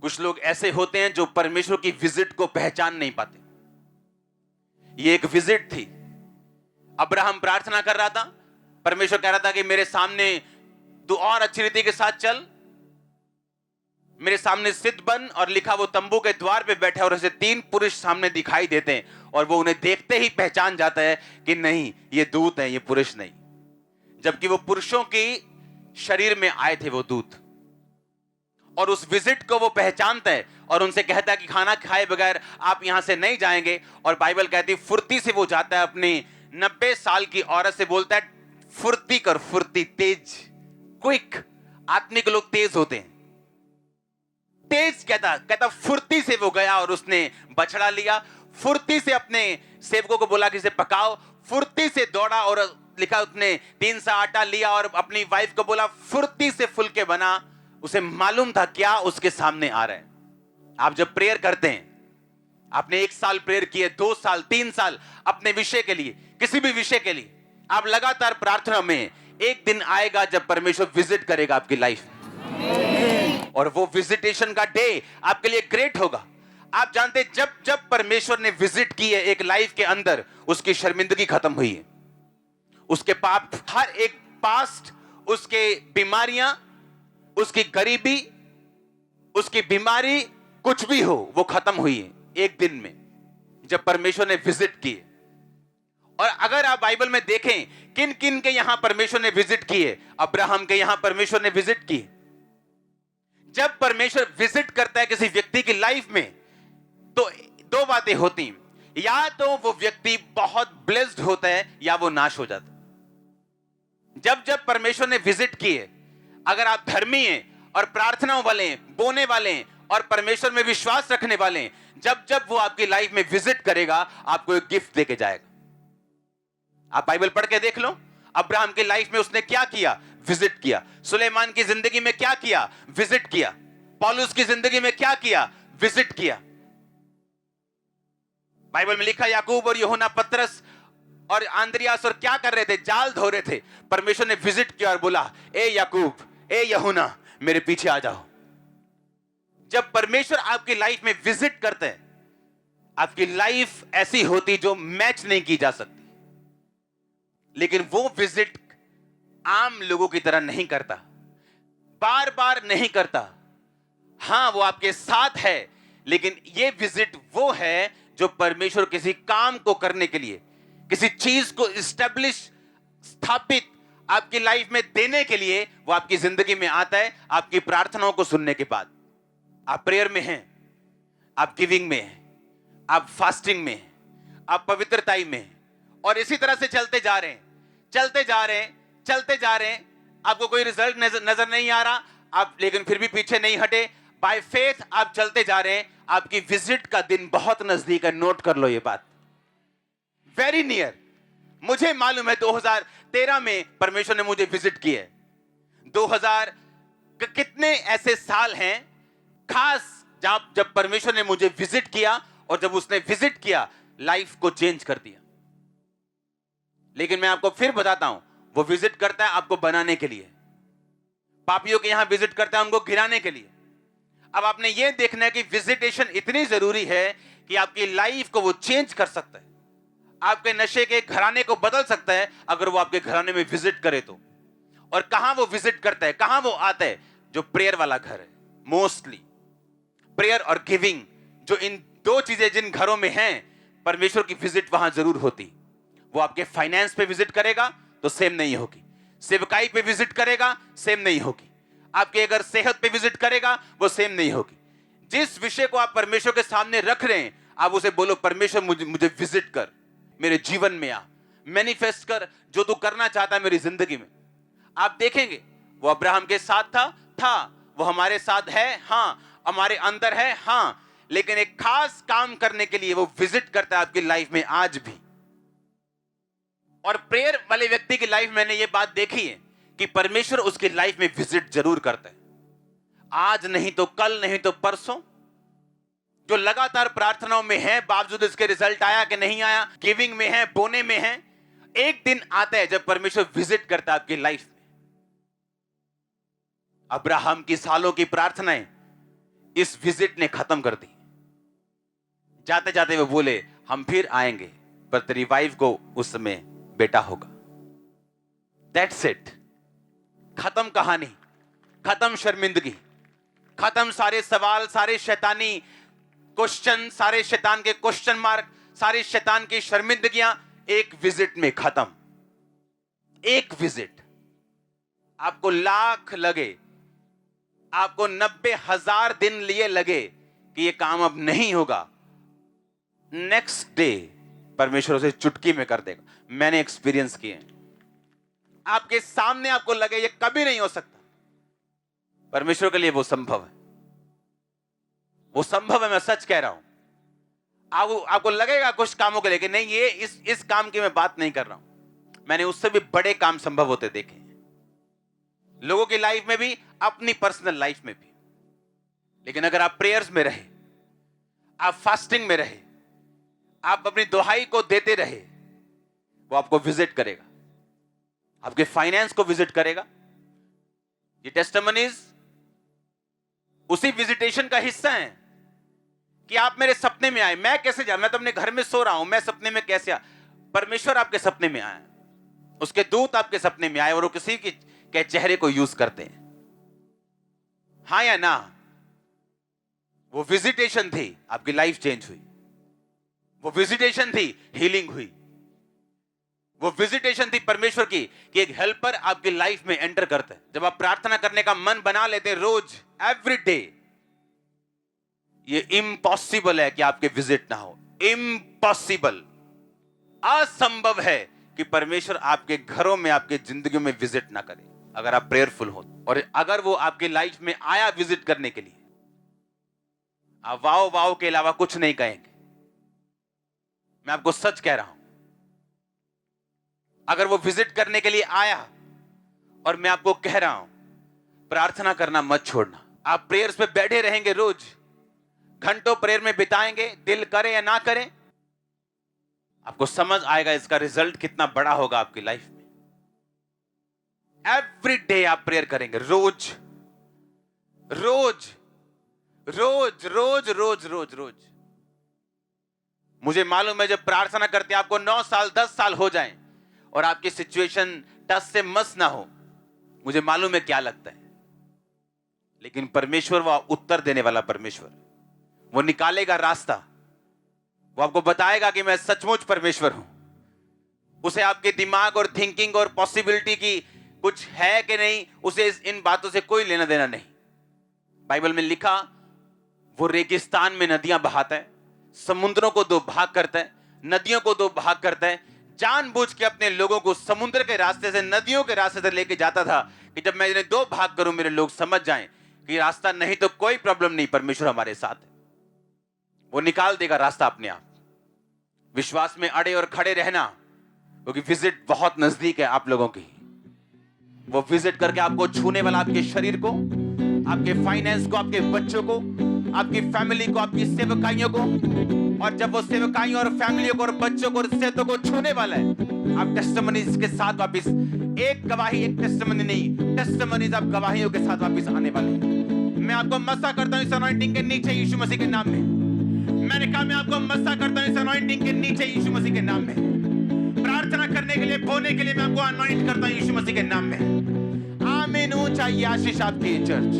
कुछ लोग ऐसे होते हैं जो परमेश्वर की विजिट को पहचान नहीं पाते। ये एक विजिट थी। अब्राहम प्रार्थना कर रहा था, परमेश्वर कह रहा था कि मेरे सामने तू और अच्छी रीति के साथ चल, मेरे सामने सिद्ध बन। और लिखा वो तंबू के द्वार पे बैठे और ऐसे 3 पुरुष सामने दिखाई देते हैं और वो उन्हें देखते ही पहचान जाता है कि नहीं, ये दूत है, ये पुरुष नहीं। जबकि वो पुरुषों की शरीर में आए थे वो दूत। और उस विजिट को वो पहचानता है और उनसे कहता है कि खाना खाए बगैर आप यहां से नहीं जाएंगे। और बाइबल कहती है फुर्ती से वो जाता है, अपनी 90 साल की औरत से बोलता है फुर्ती कर, फुर्ती, तेज, क्विक। आत्मिक लोग तेज होते हैं। तेज कहता फुर्ती से वो गया और उसने बछड़ा लिया, फुर्ती से अपने सेवकों को बोला कि इसे पकाओ, फुर्ती से दौड़ा और लिखा उसने 3 सा आटा लिया और अपनी वाइफ को बोला, फुर्ती से फुलके बना। उसे मालूम था क्या उसके सामने आ रहा है। आप जब प्रेयर करते हैं, आपने 1 साल प्रेयर किए, 2 साल, 3 साल अपने विषय के लिए, किसी भी विषय के लिए, आप लगातार प्रार्थना में, एक दिन आएगा जब परमेश्वर विजिट करेगा आपकी लाइफ में। और वो विजिटेशन का डे आपके लिए ग्रेट होगा। आप जानते हैं जब जब परमेश्वर ने विजिट की है एक लाइफ के अंदर, उसकी शर्मिंदगी खत्म हुई है, उसके पाप, हर एक पास्ट, उसके बीमारियां, उसकी गरीबी, उसकी बीमारी, कुछ भी हो, वो खत्म हुई है एक दिन में जब परमेश्वर ने विजिट की है। और अगर आप बाइबल में देखें किन किन के यहां परमेश्वर ने विजिट की है, अब्राहम के यहां परमेश्वर ने विजिट की है। जब परमेश्वर विजिट करता है किसी व्यक्ति की लाइफ में तो 2 बातें होती हैं, या तो वो व्यक्ति बहुत ब्लेस्ड होता है या वो नाश हो जाता है। जब जब परमेश्वर ने विजिट की है, अगर आप धर्मी हैं और प्रार्थनाओं वाले हैं, बोने वाले हैं और परमेश्वर में विश्वास रखने वाले हैं, जब जब वो आपकी लाइफ में विजिट करेगा आपको एक गिफ्ट देके जाएगा। आप बाइबल पढ़ के देख लो, अब्राहम की लाइफ में उसने क्या किया, विजिट किया। सुलेमान की जिंदगी में क्या किया, विजिट किया। पौलुस की जिंदगी में क्या किया, विजिट किया। बाइबल में लिखा याकूब और यूहन्ना, पतरस और आंद्रियास और क्या कर रहे थे, जाल धो रहे थे। परमेश्वर ने विजिट किया और बोला, ए याकूब, ए यूहन्ना, मेरे पीछे आ जाओ। जब परमेश्वर आपकी लाइफ में विजिट करते हैं, आपकी लाइफ ऐसी होती जो मैच नहीं की जा सकती। लेकिन वो विजिट आम लोगों की तरह नहीं करता, बार बार नहीं करता। हां, वो आपके साथ है, लेकिन ये विजिट वो है जो परमेश्वर किसी काम को करने के लिए, किसी चीज को इस्टेब्लिश, स्थापित आपकी लाइफ में देने के लिए वो आपकी जिंदगी में आता है। आपकी प्रार्थनाओं को सुनने के बाद आप प्रेयर में हैं, आप गिविंग में हैं, आप फास्टिंग में हैं, आप पवित्रताई में हैं, और इसी तरह से चलते जा रहे हैं, चलते जा रहे हैं, चलते जा रहे हैं। आपको कोई रिजल्ट नजर नहीं आ रहा, आप लेकिन फिर भी पीछे नहीं हटे। बाय फेथ आप चलते जा रहे हैं। आपकी विजिट का दिन बहुत नजदीक है, नोट कर लो ये बात, वेरी नियर। मुझे मालूम है 2013 में परमेश्वर ने मुझे विजिट किया है। 2000 कितने ऐसे साल हैं खास जब परमेश्वर ने मुझे विजिट किया, और जब उसने विजिट किया लाइफ को चेंज कर दिया। लेकिन मैं आपको फिर बताता हूं, वो विजिट करता है आपको बनाने के लिए। पापियों के यहां विजिट करता है उनको गिराने के लिए। अब आपने ये देखना है कि विजिटेशन इतनी जरूरी है कि आपकी लाइफ को वो चेंज कर सकता है, आपके नशे के घराने को बदल सकता है अगर वो आपके घराने में विजिट करे तो। और कहां वो विजिट करता है, कहां वो आता है, जो प्रेयर वाला घर है। मोस्टली प्रेयर और गिविंग, जो इन 2 चीजें जिन घरों में हैं, परमेश्वर की विजिट वहां जरूर होती। वो आपके फाइनेंस पे विजिट करेगा तो सेम नहीं होगी, सेवकाई पे विजिट करेगा सेम नहीं होगी, आपके अगर सेहत पे विजिट करेगा वो सेम नहीं होगी। जिस विषय को आप परमेश्वर के सामने रख रहे हैं, आप उसे बोलो, परमेश्वर मुझे विजिट कर, मेरे जीवन में आ, मैनिफेस्ट कर जो तू करना चाहता है मेरी जिंदगी में। आप देखेंगे वो अब्राहम के साथ था, वो हमारे साथ है, हां, हमारे अंदर है, हां, लेकिन एक खास काम करने के लिए वो विजिट करता है आपकी लाइफ में आज भी। और प्रेयर वाले व्यक्ति की लाइफ मैंने ये बात देखी है कि परमेश्वर उसकी लाइफ में विजिट जरूर करता है, आज नहीं तो कल, नहीं तो परसों। जो लगातार प्रार्थनाओं में है, बावजूद इसके रिजल्ट आया कि नहीं आया, गिविंग में है, बोने में है, एक दिन आता है जब परमेश्वर विजिट करता है आपकी लाइफ में। अब्राहम की सालों की प्रार्थनाएं इस विजिट ने खत्म कर दी। जाते जाते वो बोले हम फिर आएंगे, पर तेरी वाइफ को उस समय बेटा होगा। That's it. खत्म कहानी, खत्म शर्मिंदगी, खत्म सारे सवाल, सारे शैतानी क्वेश्चन, सारे शैतान के क्वेश्चन मार्क, सारे शैतान की शर्मिंदगियां एक विजिट में खत्म। एक विजिट। आपको लाख लगे, आपको 90,000 दिन लिए लगे कि ये काम अब नहीं होगा, नेक्स्ट डे परमेश्वर उसे चुटकी में कर देगा। मैंने एक्सपीरियंस किए। आपके सामने आपको लगे ये कभी नहीं हो सकता, परमेश्वर के लिए वो संभव है। वो संभव है, मैं सच कह रहा हूं। आपको लगेगा कुछ कामों को लेके, नहीं ये इस काम की मैं बात नहीं कर रहा हूं। मैंने उससे भी बड़े काम संभव होते देखे, लोगों की लाइफ में भी, अपनी पर्सनल लाइफ में भी। लेकिन अगर आप प्रेयर्स में रहे, आप फास्टिंग में रहे, आप अपनी दुहाई को देते रहे, वो आपको विजिट करेगा, आपके फाइनेंस को विजिट करेगा। ये टेस्टिमनीज उसी विजिटेशन का हिस्सा है कि आप मेरे सपने में आए। मैं कैसे जा, मैं तो अपने घर में सो रहा हूं, मैं सपने में कैसे आ? परमेश्वर आपके सपने में आया, उसके दूत आपके सपने में आए और वो किसी के चेहरे को यूज करते हैं। हाँ या ना? वो विजिटेशन थी, आपकी लाइफ चेंज हुई। वो विजिटेशन थी, हीलिंग हुई। वो विजिटेशन थी परमेश्वर की कि एक हेल्पर आपकी लाइफ में एंटर करता है। जब आप प्रार्थना करने का मन बना लेते रोज, एवरी डे, ये इम्पॉसिबल है कि आपके विजिट ना हो। इम्पॉसिबल, असंभव है कि परमेश्वर आपके घरों में, आपके जिंदगियों में विजिट ना करे, अगर आप प्रेयरफुल हो। और अगर वो आपकी लाइफ में आया विजिट करने के लिए, आप वाओ वाओ के अलावा कुछ नहीं कहेंगे। मैं आपको सच कह रहा हूं, अगर वो विजिट करने के लिए आया, और मैं आपको कह रहा हूं, प्रार्थना करना मत छोड़ना। आप प्रेयर्स पे बैठे रहेंगे, रोज घंटों प्रेयर में बिताएंगे, दिल करे या ना करे, आपको समझ आएगा इसका रिजल्ट कितना बड़ा होगा आपकी लाइफ में। एवरी डे आप प्रेयर करेंगे, रोज रोज रोज रोज रोज रोज रोज। मुझे मालूम है जब प्रार्थना करते आपको 9 साल 10 साल हो जाएं और आपकी सिचुएशन टस से मस ना हो, मुझे मालूम है क्या लगता है। लेकिन परमेश्वर वो उत्तर देने वाला परमेश्वर, वो निकालेगा रास्ता, वो आपको बताएगा कि मैं सचमुच परमेश्वर हूं। उसे आपके दिमाग और थिंकिंग और पॉसिबिलिटी की कुछ है कि नहीं, उसे इन बातों से कोई लेना देना नहीं। बाइबल में लिखा, वो रेगिस्तान में नदियां बहाता है, समुद्रों को 2 भाग करता है, नदियों को 2 भाग करता है। जानबूझ के अपने लोगों को समुद्र के रास्ते से, नदियों के रास्ते से लेके जाता था कि जब मैं इन्हें 2 भाग करूं, मेरे लोग समझ जाएं कि रास्ता नहीं तो कोई प्रॉब्लम नहीं, परमेश्वर हमारे साथ है, वो निकाल देगा रास्ता अपने आप। विश्वास में अड़े और खड़े रहना, क्योंकि विजिट बहुत नजदीक है आप लोगों की। वो विजिट करके आपको छूने वाला, आपके शरीर को, आपके फाइनेंस को, आपके बच्चों को, आपकी फैमिली को, आपकी सेवकाइयों को। और जब वो सेवकाइयों और फैमिलियों को और बच्चों को और सेवकों को छूने वाला है, आप टेस्टिमनीज के साथ वापस, एक गवाही, एक टेस्टिमनी नहीं, टेस्टिमनीज आप गवाहियों के साथ वापस आने वाले हैं। मैं आपको मसा करता हूं इस अनॉइंटिंग के नीचे यीशु मसीह के नाम में। मैंने कहा मैं आपको मसा करता हूं इस अनॉइंटिंग के नीचे यीशु मसीह के नाम में। प्रार्थना करने के लिए, बोने के लिए मैं आपको अनॉइंट करता हूं यीशु मसीह के नाम में। आमीन। चाहिए आशीष आपकी चर्च।